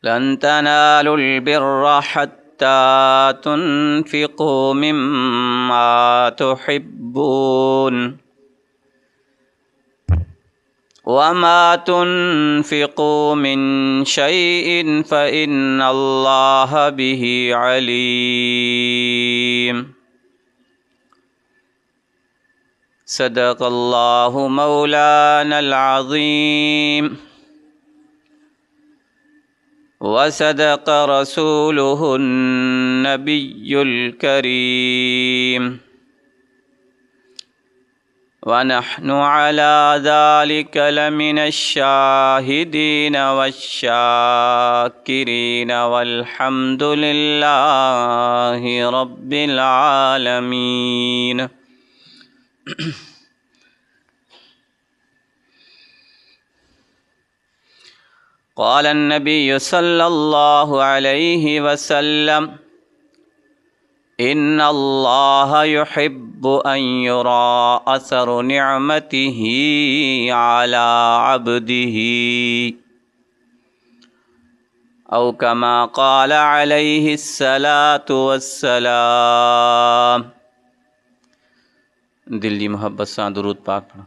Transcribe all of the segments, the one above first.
लन तनालुल बिर्रा हत्ता तुनफिकू मिम्मा तुहिब्बून वमा तुनफिकू मिन शैइन फ़इन्नल्लाह बिही अलीम। सदक़ल्लाहु मौलानल अज़ीम व सदक़ रसूलुहुन नबियुल करीम व नहनु अला ज़ालिका लमिनश शाहिदीन वश्शाकिरीन वल्हम्दुलिल्लाहि रब्बिल आलमीन। क़ाल अन्नबिय्यु सल्लल्लाहु अलैहि वसल्लम इन्नल्लाह युहिब्बु अन युरा असरु निअमतिही अला अब्दिही औ कमा क़ाल अलैहि स्सलातु वस्सलाम। दिल जी मोहब्बत सां दुरूद पाक पढ़ो।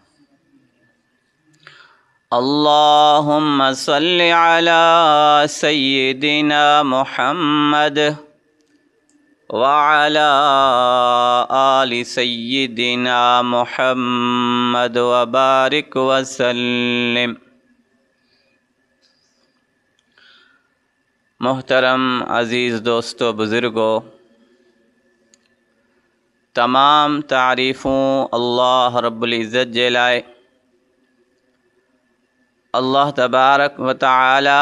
अल्लाहुम्मा सल्लि अला सय्यिदिना मुहम्मद व अला आलि सय्यिदिना मुहम्मद व बारिक व सल्लिम। मोहतरम अज़ीज़ दोस्तों बुज़ुर्गों, तमाम तारीफ़ूं अल्लाह रब्बुल इज़्ज़त जे लाए। अल्लाह तबारक व तआला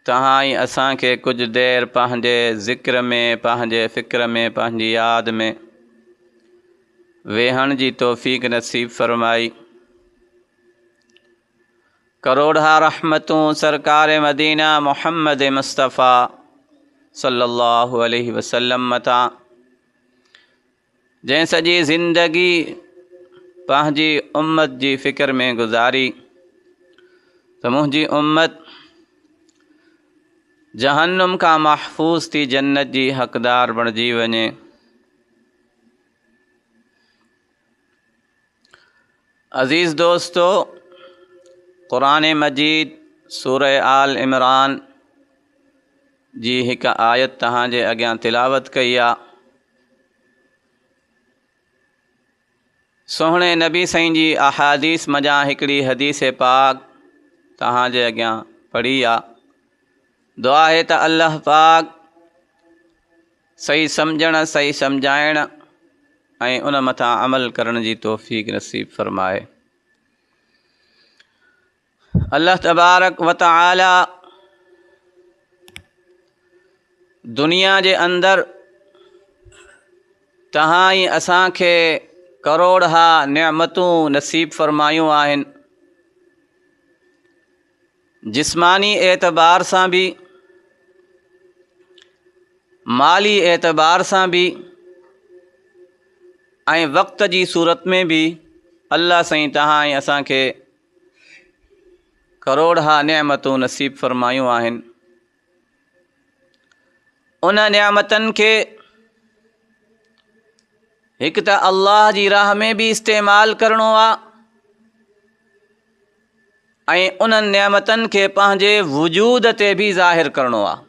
तहाई असां के कुछ देर पंहिंजे ज़िक्र में, पंहिंजे फ़िक्र में, पंहिंजी याद में वेहण जी तौफ़ीक़ नसीब फ़रमाई। करोड़ा रहमतूं सरकार मदीना मुहम्मद मुस्तफ़ा सल्लल्लाहु अलैहि वसल्लम मता, जैं सॼी ज़िंदगी पंहिंजी उम्मत जी फ़िक्र में गुज़ारी त मुंहिंजी उम्मत जहन्नुम खां महफूज़ थी जन्नत जी हक़दार बणिजी वञे। अज़ीज़ दोस्तों, क़ुरान मजीद सूरह आल इमरान जी हिक आयत तव्हांजे अॻियां तिलावत कई आहे। सोहणे नबी साईं जी अहादीस मज़ा हिकिड़ी हदीस पाक तव्हांजे अॻियां पढ़ी आहे। दुआ है त अल्लाह पाक सही सम्झण, सही सम्झाइण ऐं उन मथां अमल करण जी तौफ़ीक़ नसीब फ़रमाए। अल्लाह तबारक व तआला दुनिया जे अंदर तहाई असांखे करोड़ा नेमतूं नसीब फ़रमायूं आहिनि। जिस्मानी एतबार सां भी, माली एतबार सां भी ऐं वक्त जी सूरत में भी अल्लाह साईं तहाई असांखे करोड़ा नेमतूं नसीब फ़रमायूं आहिनि। उन नेमतनि खे हिकु त अल्लाह जी राह में भी इस्तेमाल करणो आहे ऐं उन्हनि नेमतनि खे पंहिंजे वजूद ते भी ज़ाहिर करणो आहे।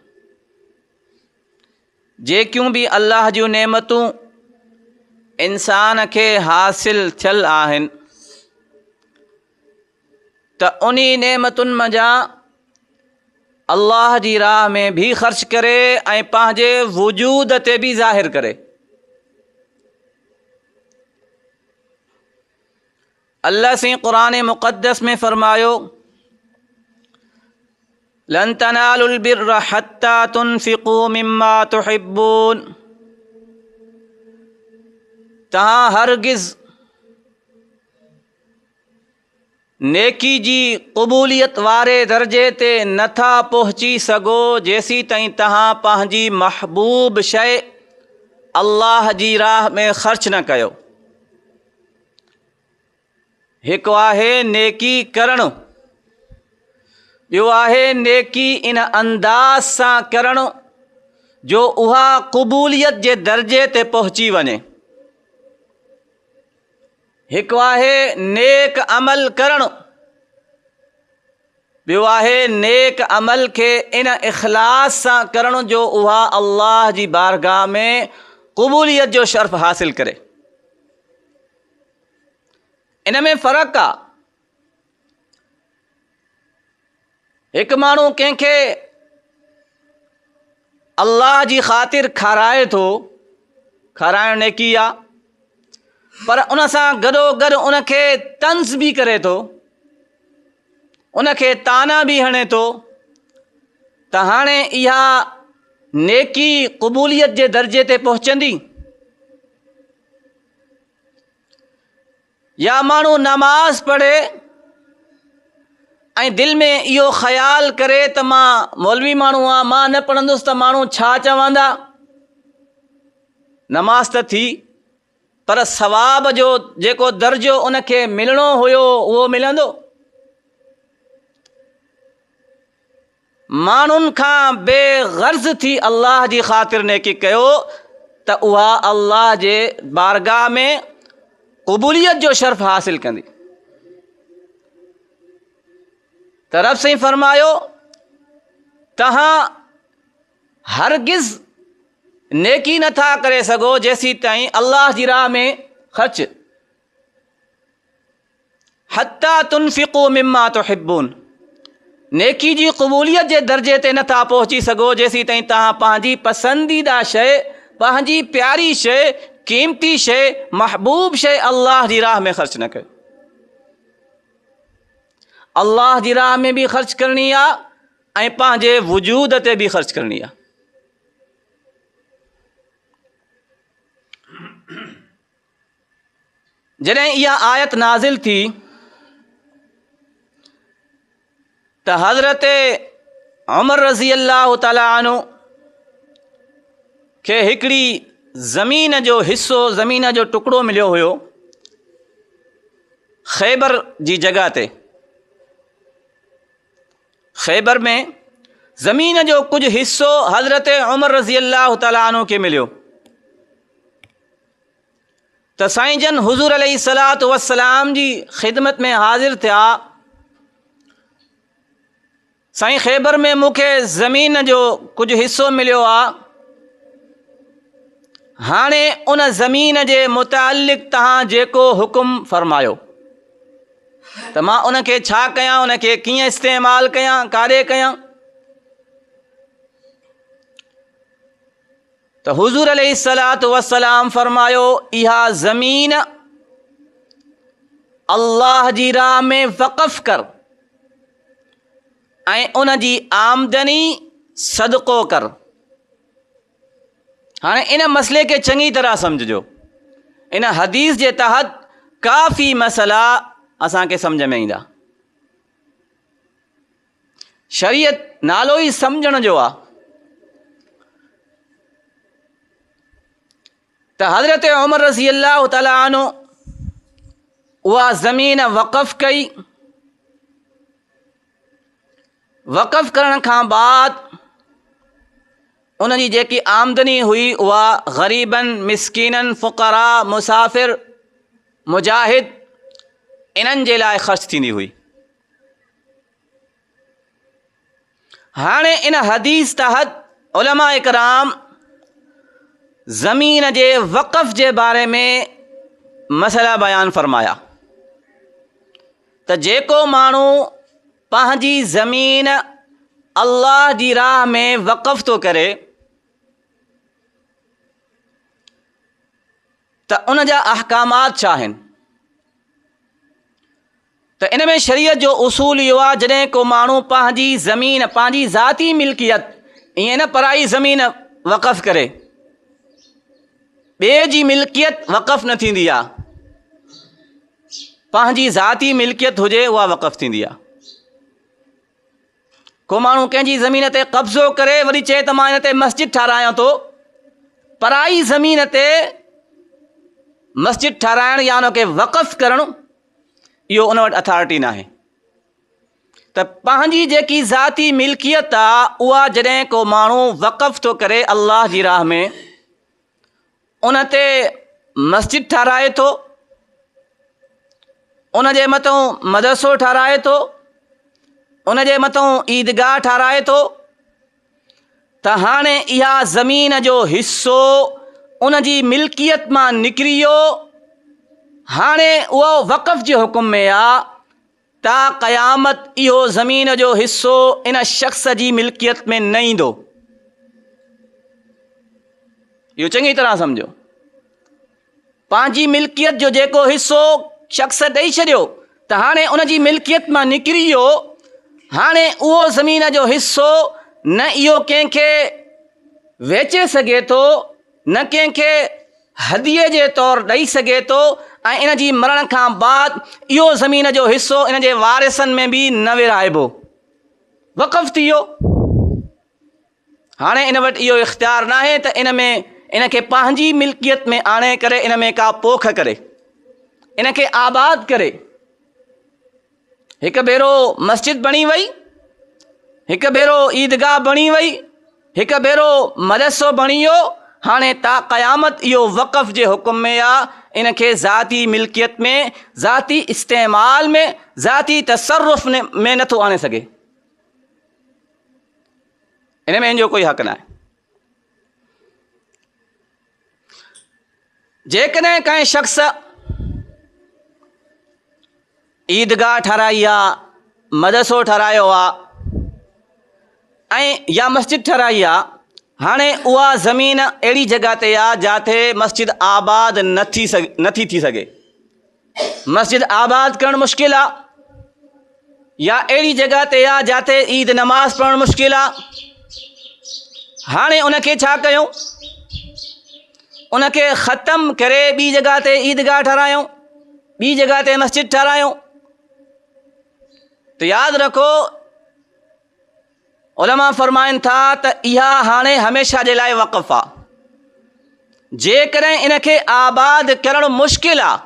जेकियूं भी अल्लाह जूं नेमतूं इंसान खे हासिल थियल आहिनि त उन्ही नेमतुनि मज़ा अल्लाह जी राह में भी ख़र्च करे ऐं पंहिंजे वजूद ते भी ज़ाहिर करे। अल्लाह से क़ुरान मुक़द्दस में फ़रमायो, लन तनालुल बिर्रा हत्ता तुनफिकू मिम्मा तुहिब्बून। तहां हरगिज़ नेकी जी क़बूलियत वारे दर्जे ते नथा पहुची सघो जेसी ताईं तहां पंहिंजी महबूब शइ अल्लाह जी राह में ख़र्च न कयो। हिकु आहे नेकी करणु ॿियो आहे नेकी इन अंदाज़ सां करणु जो उहा क़बूलियत जे दर्जे ते पहुची वञे। हिकु आहे नेक अमल करणु, ॿियो आहे नेक अमल खे इन इख़लास सां करणु जो उहा अल्लाह जी बारगाह में क़बूलियत जो शर्फ़ हासिल करे। इन में फ़र्क़ु आहे। हिकु माण्हू कंहिंखे अल्लाह जी ख़ातिर खाराए थो, खाराइणु नेकी आहे, पर उन सां गॾोगॾु उनखे तंज़ बि करे थो, उनखे ताना बि हणे थो, त हाणे इहा नेकी क़बूलियत जे दर्जे ते पहुचंदी? या माण्हू नमाज़ पढ़े ऐं दिलि में इहो ख़्यालु करे त मां मौलवी माण्हू आहियां, मां न पढ़ंदुसि त माण्हू छा चवंदा। नमाज़ त थी, पर सवाब जो जेको दर्जो उनखे मिलणो हुयो उहो मिलंदो? माण्हुनि खां बेग़र्ज़ थी अल्लाह जी ख़ातिर नेकी कयो त उहा अल्लाह जे बारगाह में क़बूलियत जो शर्फ़ हासिल कंदी। त रब साईं फरमायो, तव्हां हरगिज़ नेकी नथा करे सघो जेसीं ताईं अल्लाह जी राह में ख़र्च, हत्ता तुनफ़िक़ू मिम्मा तुहिब्बून, नेकी जी क़बूलियत जे दर्जे ते नथा पहुची सघो जेसीं ताईं तव्हां पंहिंजी पसंदीदा शइ, पंहिंजी प्यारी शइ, क़ीमती शइ, महबूब शइ अल्लाह जी राह में ख़र्च न कयो। अल्लाह जी राह में बि ख़र्च करणी आहे ऐं पंहिंजे वजूद ते बि ख़र्च करणी आहे। जॾहिं इहा आयत नाज़िल थी त हज़रत उमर रज़ी अल्लाह ताला अन्हु खे हिकिड़ी ज़मीन जो हिस्सो, ज़मीन जो टुकड़ो मिलियो हुयो ख़ैबर जी जॻह ते। ख़ैबर में ज़मीन जो कुझु हिस्सो हज़रत उमर रज़ी अल्लाह ताला अन्हु खे मिलियो। त साईं जन हुज़ूर अलैहिस्सलातु वस्सलाम जी ख़िदमत में हाज़िर थिया, साईं ख़ैबर में मूंखे ज़मीन जो कुझु हिस्सो मिलियो आहे, हाणे उन ज़मीन जे मुतालिक़ तव्हां जेको हुकुम फ़रमायो त मां उनखे छा कयां, उनखे कीअं इस्तेमालु कयां, काॾे कयां। त हुज़ूर अलैहिस्सलातु वस्सलाम फ़रमायो, इहा ज़मीन अल्लाह जी राह में वक़फ़ कर ऐं उन जी आमदनी सदक़ो कर। हाणे इन मसइले खे चङी तरह सम्झिजो। इन हदीस जे तहत काफ़ी मसइला असांखे सम्झ में ईंदा। शरीयत नालो ई सम्झण जो आहे। त हज़रत उमर रज़ी अल्लाह ताला अन्हु उहा ज़मीन वक़फ़ कई। वक़फ़ करण खां बाद उन जी जेकी आमदनी हुई उहा ग़रीबन, मिस्कीनन, फ़ुक़रा, मुसाफ़िर, मुजाहिद इन्हनि जे लाइ ख़र्च थींदी हुई। हाणे इन हदीस तहत उलमा इकराम ज़मीन जे वक़फ़ जे बारे में मसइला बयान फ़रमाया त जेको माण्हू पंहिंजी ज़मीन अल्लाह जी राह में वक़फ़ थो करे त उन जा अहकामात छा आहिनि। त इन में शरीयत जो उसूल इहो आहे, जॾहिं को माण्हू पंहिंजी ज़मीन, पंहिंजी ज़ाती मिल्कियत, ईअं न पराई ज़मीन वक़फ़ करे, ॿिए जी मिल्कियत वक़फ़ न थींदी आहे, पंहिंजी ज़ाती मिल्कियत हुजे उहा वक़फ़ थींदी आहे। को माण्हू कंहिंजी ज़मीन ते कब्ज़ो करे वरी चए त मां इन ते मस्जिद ठारायां थो, पराई ज़मीन ते मस्जिद ठाराइण या उनखे वक़फ़ करणु, इहो उन वटि अथॉरिटी न आहे। त पंहिंजी जेकी ज़ाती मिल्कियत आहे उहा जॾहिं को माण्हू वक़फ़ थो करे अल्लाह जी राह में, उन ते मस्जिद ठाराए थो, उन जे मथां मदरसो ठाराए थो, उन जे मथां ईदगाह ठाराए थो, त हाणे इहा ज़मीन जो हिसो उन जी मिल्कियत मां निकिरी वियो। हाणे उहो वक़फ़ जे हुकुम में आहे त क़यामत इहो ज़मीन जो हिसो इन शख़्स जी मिल्कियत में न ईंदो। इहो चङी तरह सम्झो। पंहिंजी मिल्कियत जो जेको हिसो शख़्स ॾेई छॾियो त हाणे उन जी मिल्कियत मां निकिरी वियो। हाणे उहो ज़मीन जो हिसो न इहो कंहिंखे वेचे सघे थो, न कंहिंखे हदीअ जे तौरु ॾेई सघे थो, ऐं इन जी मरण खां बाद इहो ज़मीन जो हिसो इन जे वारिसनि में बि न विराइबो, वक़फ़ थी वियो। हाणे इन वटि इहो इख़्तियार न आहे त इन खे पंहिंजी मिल्कियत में आणे करे इन में का पोख करे, इन खे आबाद करे। हिकु भेरो मस्जिद बणी वई, हिकु भेरो ईदगाह बणी वई, हिकु भेरो मदरसो बणी वियो। हाणे ता क़यामत इहो वक़फ़ जे हुकुम में आहे। इन खे ज़ाती मिल्कियत में, ज़ाती इस्तेमाल में, ज़ाती तसर्रुफ़ में नथो आणे सघे। इन में इनजो कोई हक़ न आहे। जेकॾहिं कंहिं शख़्स ईदगाह ठाराई आहे, मदरसो ठारायो आहे ऐं या मस्जिद ठाराई आहे, हाणे उहा ज़मीन अहिड़ी जॻह ते आहे जिते मस्जिद आबाद नथी थी सघे। मस्जिद आबाद करणु मुश्किल आहे, या अहिड़ी जॻह ते आहे जिते ईद नमाज़ पढ़णु मुश्किल आहे। हाणे उनखे छा कयूं? उनखे ख़तमु करे ॿी जॻह ते ईदगाह ठारायूं, ॿी जॻह ते मस्जिद ठारायूं। त यादि रखो, उलमा फरमाइनि था त इहा हाणे हमेशह जे लाइ वक़फ़ आहे। जेकॾहिं इनखे आबाद करणु मुश्किल आहे,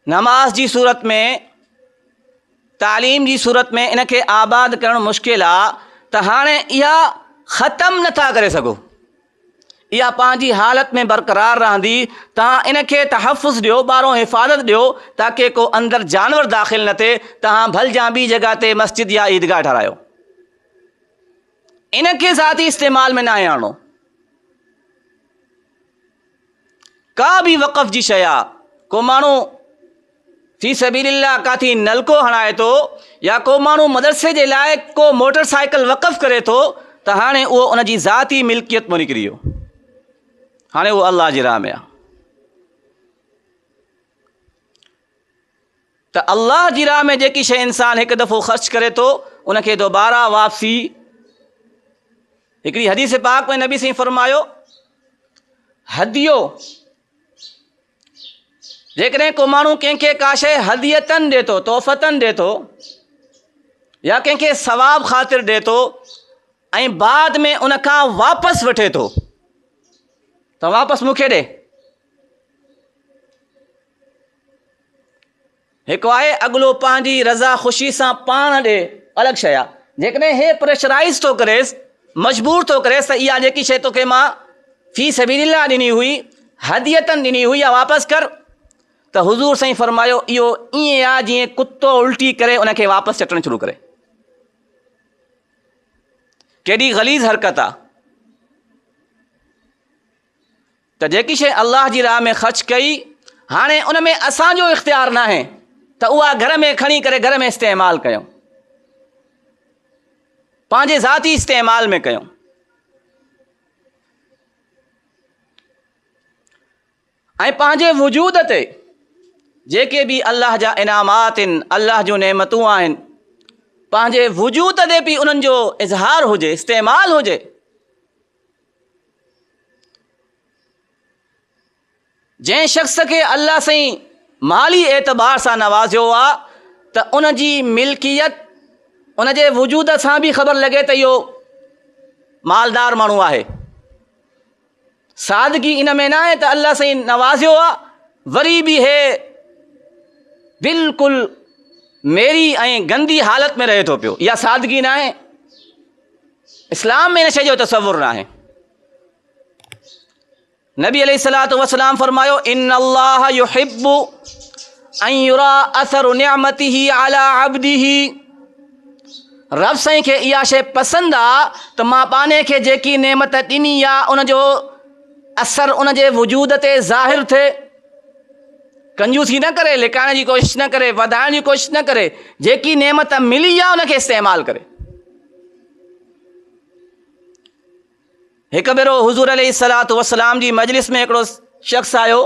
नमाज जी सूरत में, तालीम जी सूरत में इनखे आबाद करणु मुश्किल आहे, त हाणे इहा ख़तमु नथा करे सघो। इहा पंहिंजी हालत में बरक़रार रहंदी। तव्हां इनखे तहफ़ुज़ ॾियो, ॿाहिरों हिफ़ाज़त ॾियो, ताकी को अंदरि जानवर दाख़िल न थिए। तव्हां भलिजां ॿी जॻह ते मस्जिद या ईदगाह ठारायो, इनखे ज़ाती इस्तेमाल में न आणो। का बि वक़फ़ जी शइ आहे, को माण्हू फी सबीलिल्लाह काथी नलको हणाए थो, या को माण्हू मदरसे जे लाइ को मोटर साइकिल वक़फ़ करे थो, त हाणे उहो उन जी ज़ाती मिल्कियत मां निकिरी वियो। हाणे उहो अल्लाह जी राह में आहे। त अल्लाह जी राह में जेकी शइ इंसान हिकु दफ़ो ख़र्च करे थो, उनखे दोबारा वापसी। हिकिड़ी हदीस पाक में नबी साईं फरमायो, हदियो, जेकॾहिं को माण्हू कंहिंखे का शइ हदियतन ॾिए थो, तोहफ़तन ॾिए थो, या कंहिंखे सवाब ख़ातिर ॾिए थो, ऐं बाद में उनखां वापसि वठे थो, त वापसि मूंखे ॾे। हिकु आहे अॻिलो पंहिंजी रज़ा ख़ुशी सां पाण ॾे, अलॻि शइ आहे। जेकॾहिं हे प्रेशराइज़ थो करेसि, मजबूर थो करेसि, त इहा जेकी शइ तोखे मां फी सबीलिल्लाह ॾिनी हुई, हदियतन ॾिनी हुई, या वापसि कर। त हुज़ूर साईं फरमायो, इहो ईअं आहे जीअं कुतो उल्टी करे उनखे वापसि चटणु शुरू करे। केॾी ग़लीज़ हरकत आहे। त जेकी शइ अल्लाह जी राह में ख़र्च कई, हाणे उन में असांजो इख़्तियार न आहे त उहा घर में खणी करे घर में इस्तेमालु कयूं, पंहिंजे ज़ाती इस्तेमाल में कयूं। ऐं पंहिंजे वजूद ते जेके बि अल्लाह जा इनामात आहिनि, अल्लाह जूं नेमतूं आहिनि, पंहिंजे वजूद ते बि उन्हनि जो इज़हार हुजे, इस्तेमाल हुजे। जंहिं शख़्स खे अल्लाह साईं माली एतबार सां नवाज़ियो आहे, त उन जी मिल्कियत, उन जे वजूद सां बि ख़बर लॻे त इहो मालदार माण्हू आहे। सादगी इन में न आहे त अल्लाह साईं नवाज़ियो आहे, वरी बि हे बिल्कुलु मेरी ऐं गंदी हालत में रहे थो पियो। इहा सादगी न आहे। इस्लाम में इन शइ जो तसव्वुर न आहे। नबी अलैहिस्सलातु वस्सलाम फरमायो इन्नल्लाह युहिब्बु अन युरा असरु निअमतिही अला अब्दिही। रब साईं खे इहा शइ पसंदि आहे त मां पाने खे जेकी नेमत ॾिनी आहे उनजो असरु उनजे वजूद ते ज़ाहिर थिए। कंजूसी न करे, लिकाइण जी कोशिशि न करे, वधाइण जी कोशिशि न करे, जेकी नेमत मिली आहे उनखे इस्तेमालु करे। हिकु भेरो हुज़ूर अलैहिस्सलातु वस्सलाम जी मजलिस में हिकिड़ो शख़्स आयो।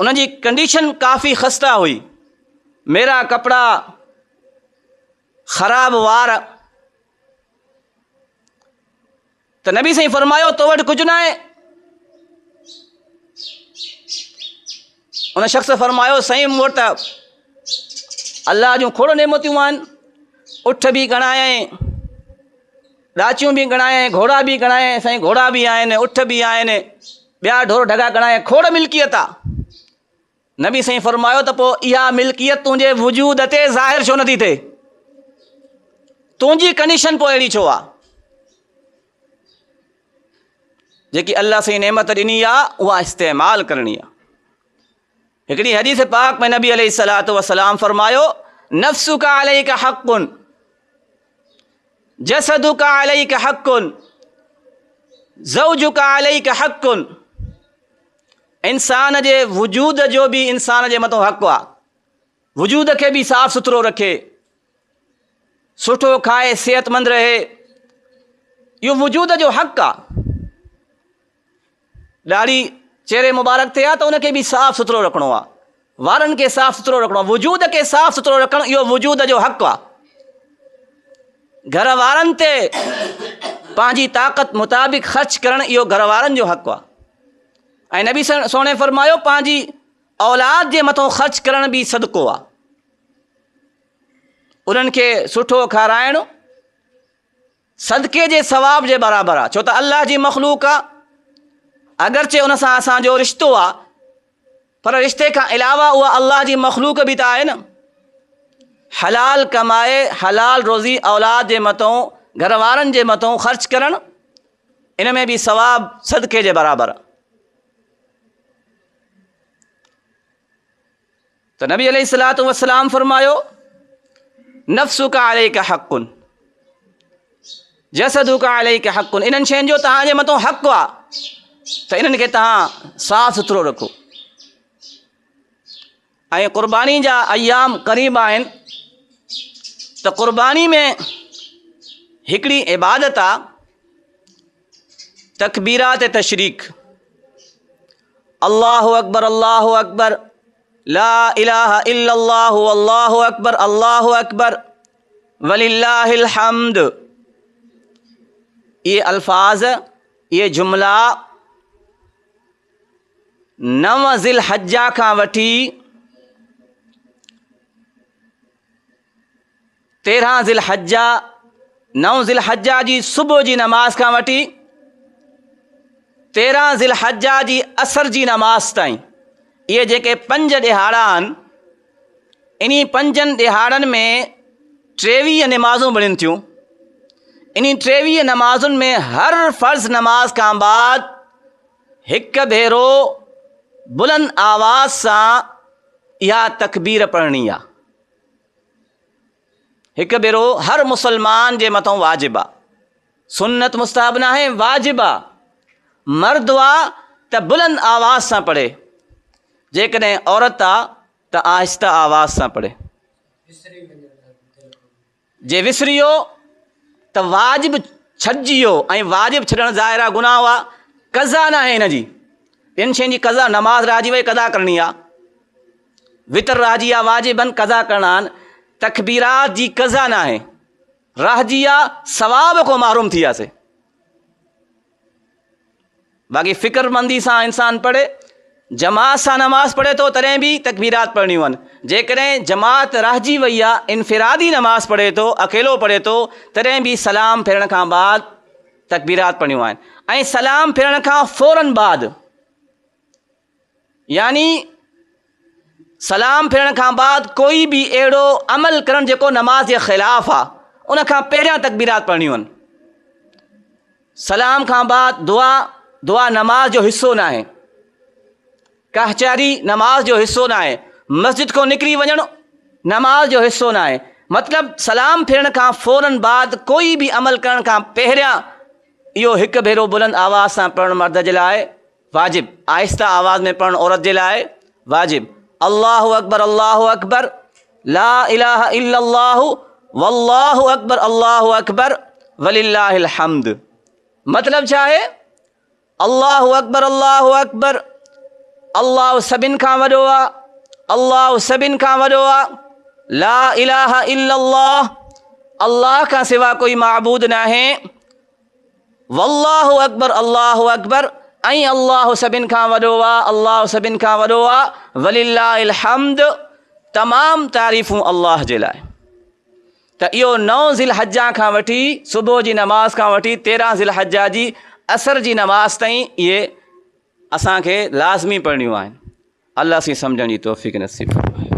उनजी कंडीशन काफ़ी ख़स्ता हुई, मेरा कपिड़ा, ख़राब वार। त नबी साईं फरमायो तो वटि कुझु न आहे। उन शख़्स फरमायो साईं मूं वटि त अल्लाह जूं खोड़ नेमतियूं आहिनि। उठ बि गणायई, ॾाचियूं बि गणायई, घोड़ा बि गणायई। साईं घोड़ा बि आहिनि, उठ बि आहिनि, ॿिया ढोर ढगा गणाए, खोड़ मिल्कियत आहे। नबी साईं फरमायो त पोइ इहा मिल्कियत तुंहिंजे वजूद ते ज़ाहिर छो नथी थिए? तुंहिंजी कंडीशन पोइ अहिड़ी छो आहे? जेकी अल्लाह साईं नेमत ॾिनी आहे उहा इस्तेमालु करणी आहे। हिकिड़ी हदीस पाक में नबी अलैहिस्सलातु वस्सलाम फरमायो नफ्सुका अलैका हक़्क़ुन, जसदुका अलैका हक़्क़ुन, ज़ौजुका अलैका हक़्क़ुन। इंसान जे वजूद जो बि इंसान जे मथां हक़ु आहे। वजूद खे बि साफ़ सुथरो रखे, सुठो खाए, सेहतमंद रहे, इहो वजूद जो हक़ु आहे। ॾाढ़ी चेहरे मुबारक थिए आहे त उनखे बि साफ़ सुथरो रखिणो आहे, वारनि खे साफ़ सुथरो रखिणो आहे। वजूद खे साफ़ सुथरो रखणु इहो वजूद जो हक़ु आहे। घर वारनि ते पंहिंजी ताक़त मुताबिक़ ख़र्च करणु इहो घर वारनि जो हक़ु आहे। ऐं नबी सोणे फरमायो पंहिंजी औलाद जे मथां ख़र्च करण बि सदको आहे। उन्हनि खे सुठो खाराइणु सदके जे सवाब जे बराबरि आहे। छो त अल्लाह जी मख़लूक आहे, अगरचे उन सां असांजो रिश्तो आहे, पर रिश्ते खां अलावा उहा अल्लाह जी मख़लूक बि त आहे न। हलाल कमाए, हलाल रोज़ी औलाद जे मथां, घर वारनि जे मथां ख़र्च करणु, इन में बि सवाब सदके जे बराबरि आहे। त नबी अलैहिस्सलातु वस्सलाम फरमायो नफ्सुका अलैका हक़्क़ुन, जसदुका अलैका हक़्क़ुन। इन्हनि शयुनि जो तव्हांजे मथां हक़ु आहे त इन्हनि खे तव्हां साफ़ सुथरो रखो। ऐं क़ुर्बानी जा अयाम क़रीब आहिनि त क़ुर्बानी में हिकिड़ी इबादत आहे तकबीरात तशरीक। अल्लाहु अकबर ला इलाहा इल्लल्लाहु अल्लाहु अकबर वलिल्लाहिल हम्द। ये अल्फाज, ये जुमला 9 ज़िलहज्जा खां वठी 13 ज़िलहज्जा, 9 ज़िलहज्जा जी सुबुह जी नमाज़ खां वठी 13 ज़िलहज्जा जी असर जी नमाज़ ताईं, इहे जेके 5 ॾिहाड़ा आहिनि, इन्ही 5 ॾिहाड़नि में 23 नमाज़ूं बणिनि थियूं। इन्ही 23 नमाज़ुनि में हर फ़र्ज़ नमाज खां बाद हिकु भेरो बुलंद आवाज़ सां इहा तकबीर पढ़णी आहे। हिकु भेरो हर मुसलमान जे मथां वाजिबु आहे। सुन्नत मुस्तहब न आहे, वाजिबु आहे। मर्द आहे त बुलंद आवाज़ सां पढ़े, जेकॾहिं औरत आहे त आहिस्ता आवाज़ सां पढ़े। जे विसरियो त वाजिबु छॾिजी वियो, ऐं वाजिबु छॾणु ज़ाहिर आहे गुनाह आहे, कज़ा न आहे हिन जी। ॿियनि शयुनि जी कज़ा, नमाज़ रहिजी वई कज़ा करणी आहे, वितर रहिजी आहे वाजिबनि कज़ा करणा आहिनि। तकबीरात जी कज़ा न आहे, रहिजी आहे सवाब को मारूम थी वियासीं। बाक़ी फ़िक्रमंदी सां इंसान पढ़े, जमात सां नमाज़ पढ़े थो तॾहिं बि तकबीरात पढ़णियूं आहिनि। जेकॾहिं जमात रहिजी वई आहे, इनफिरादी नमाज़ पढ़े थो, अकेलो पढ़े थो, तॾहिं बि सलाम फेरण खां बाद तकबीरात पढ़णियूं आहिनि। ऐं सलाम फेरण खां फ़ौरन बाद, यानी सलाम फिरण खां बाद कोई भी अहिड़ो अमल करणु जेको नमाज़ जे ख़िलाफ़ु आहे, उन खां पहिरियां तकबीरात पढ़णियूं आहिनि। सलाम खां बाद दुआ नमाज जो हिसो न आहे, कहचारी नमाज जो हिसो न आहे, मस्जिद को निकिरी वञणु नमाज जो हिसो न आहे। मतिलबु सलाम फिरण खां फ़ौरन बाद कोई बि अमल करण खां पहिरियां इहो हिकु भेरो बुलंद आवाज़ सां पढ़णु मर्द जे लाइ वाजिब, आहिस्ता आवाज़ में पढ़णु औरत जे लाइ वाजिब। अल्लाहु अकबर ला इलाहा इल्लल्लाहु वल्लाहु अकबर वलिल्लाहिल हम्द। मतलब छा आहे? अल्लाहु अकबर अल्लाह सभिनि खां वॾो आहे, अल्लाह सभिनि खां वॾो आहे। ला इलाहा इल्लल्लाह, अल्लाह खां सिवा कोई माबूद न आहे। वल्लाहु अकबर ऐं अल्लाह सभिनि खां वॾो आहे, अल्लाह सभिनि खां वॾो आहे। वलिल्लाहिल हम्द, तमामु तारीफ़ूं अल्लाह जे लाइ। त इहो 9 ज़िलहज्जा खां वठी सुबुह जी नमाज़ खां वठी 13 ज़िलहज्जा जी असर जी नमाज़ ताईं इहे असांखे लाज़मी पढ़णियूं आहिनि। अल्लाह सी सम्झण जी तौफ़ीक़ नसीब फरमाए।